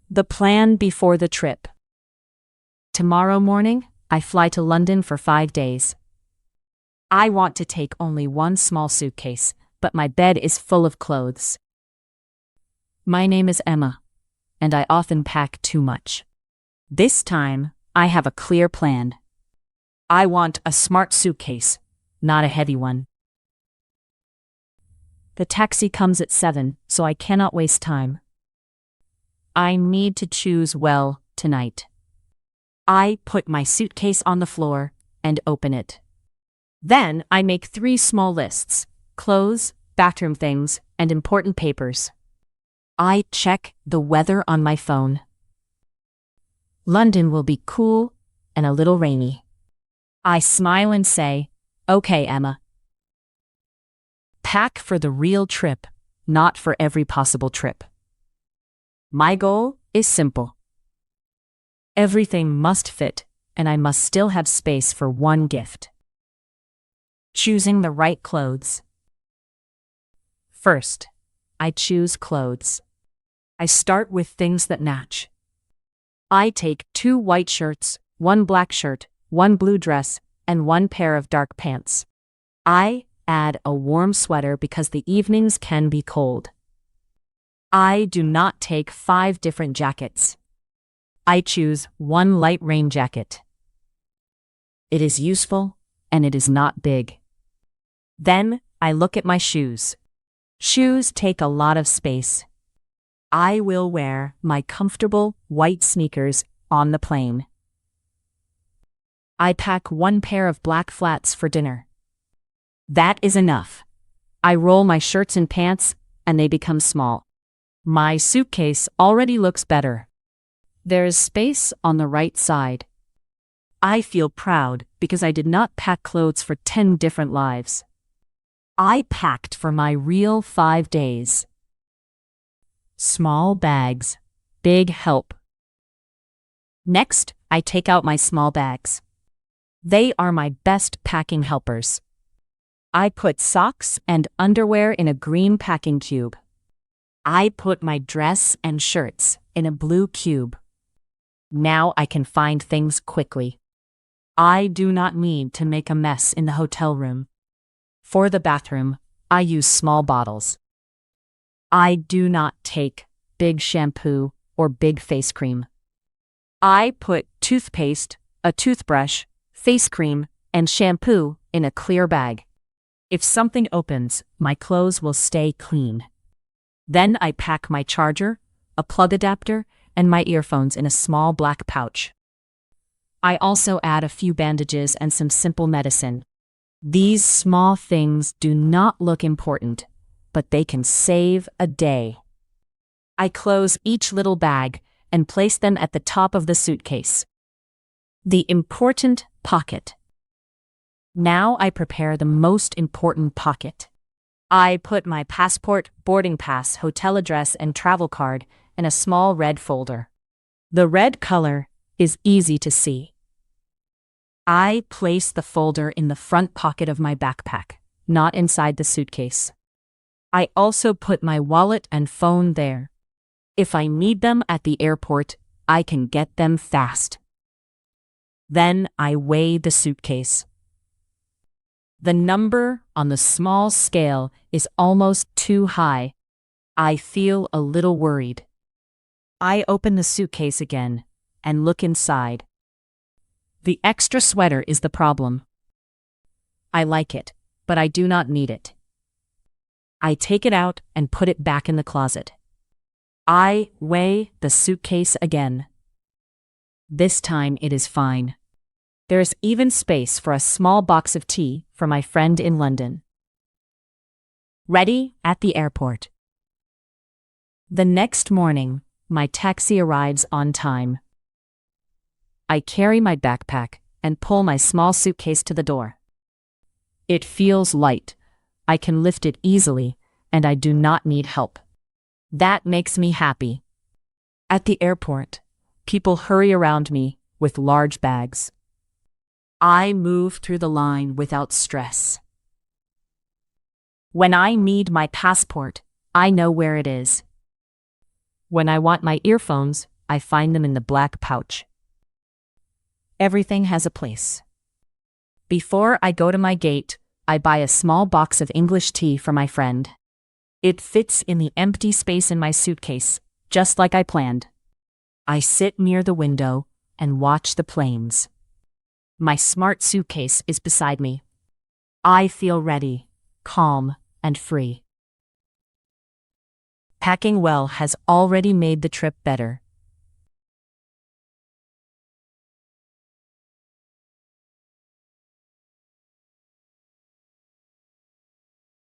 The plan before the trip. Tomorrow morning, I fly to London for 5 days. I want to take only one small suitcase, but my bed is full of clothes. My name is Emma, and I often pack too much. This time, I have a clear plan. I want a smart suitcase, not a heavy one. The taxi comes at 7, so I cannot waste time. I need to choose well tonight. I put my suitcase on the floor and open it. Then I make 3 small lists: clothes, bathroom things, and important papers. I check the weather on my phone. London will be cool and a little rainy. I smile and say, "Okay, Emma." Pack for the real trip, not for every possible trip. My goal is simple. Everything must fit, and I must still have space for one gift. Choosing the right clothes. First, I choose clothes. I start with things that match. I take 2 white shirts, 1 black shirt, 1 blue dress, and 1 pair of dark pants. I add a warm sweater because the evenings can be cold. I do not take 5 different jackets. I choose 1 light rain jacket. It is useful, and it is not big. Then, I look at my shoes. Shoes take a lot of space. I will wear my comfortable white sneakers on the plane. I pack 1 pair of black flats for dinner. That is enough. I roll my shirts and pants, and they become small. My suitcase already looks better. There is space on the right side. I feel proud because I did not pack clothes for 10 different lives. I packed for my real 5 days. Small bags, big help. Next, I take out my small bags. They are my best packing helpers. I put socks and underwear in a green packing cube. I put my dress and shirts in a blue cube. Now I can find things quickly. I do not need to make a mess in the hotel room. For the bathroom, I use small bottles. I do not take big shampoo or big face cream. I put toothpaste, a toothbrush, face cream, and shampoo in a clear bag. If something opens, my clothes will stay clean. Then I pack my charger, a plug adapter, and my earphones in a small black pouch. I also add a few bandages and some simple medicine. These small things do not look important, but they can save a day. I close each little bag and place them at the top of the suitcase. The important pocket. Now I prepare the most important pocket. I put my passport, boarding pass, hotel address, and travel card in a small red folder. The red color is easy to see. I place the folder in the front pocket of my backpack, not inside the suitcase. I also put my wallet and phone there. If I need them at the airport, I can get them fast. Then I weigh the suitcase. The number on the small scale is almost too high. I feel a little worried. I open the suitcase again and look inside. The extra sweater is the problem. I like it, but I do not need it. I take it out and put it back in the closet. I weigh the suitcase again. This time it is fine. There is even space for a small box of tea for my friend in London. Ready at the airport. The next morning, my taxi arrives on time. I carry my backpack and pull my small suitcase to the door. It feels light. I can lift it easily, and I do not need help. That makes me happy. At the airport, people hurry around me with large bags. I move through the line without stress. When I need my passport, I know where it is. When I want my earphones, I find them in the black pouch. Everything has a place. Before I go to my gate, I buy a small box of English tea for my friend. It fits in the empty space in my suitcase, just like I planned. I sit near the window and watch the planes. My smart suitcase is beside me. I feel ready, calm, and free. Packing well has already made the trip better.